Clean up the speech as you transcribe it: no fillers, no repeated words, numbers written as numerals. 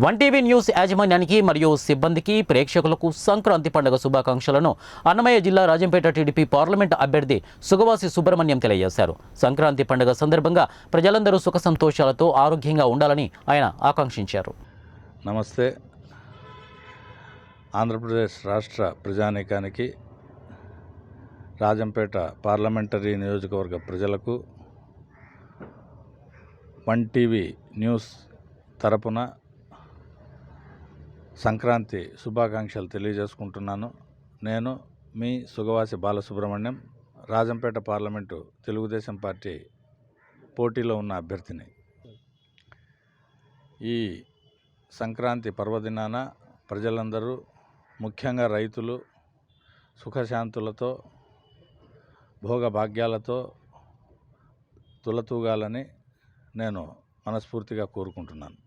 One TV news యాజమాన్యానికి మరియు సిబ్బందికి ప్రేక్షకులకు సంక్రాంతి పండుగ శుభాకాంక్షలను అన్నమయ్య జిల్లా రాజంపేట టీడీపీ పార్లమెంట్ అభ్యర్థి సుగవాసి సుబ్రహ్మణ్యం తెలియజేశారు. సంక్రాంతి పండుగ సందర్భంగా ప్రజలందరూ సుఖ సంతోషాలతో ఆరోగ్యంగా ఉండాలని ఆయన ఆకాంక్షించారు. నమస్తే. ఆంధ్రప్రదేశ్ రాష్ట్ర ప్రజానీకానికి, రాజంపేట పార్లమెంటరీ నియోజకవర్గ ప్రజలకు వన్ టీవీ న్యూస్ తరపున సంక్రాంతి శుభాకాంక్షలు తెలియజేసుకుంటున్నాను. నేను మీ సుగవాసి బాలసుబ్రహ్మణ్యం, రాజంపేట పార్లమెంటు తెలుగుదేశం పార్టీ పోటీలో ఉన్న అభ్యర్థిని. ఈ సంక్రాంతి పర్వదినాన ప్రజలందరూ, ముఖ్యంగా రైతులు సుఖశాంతులతో భోగభాగ్యాలతో తులతూగాలని నేను మనస్ఫూర్తిగా కోరుకుంటున్నాను.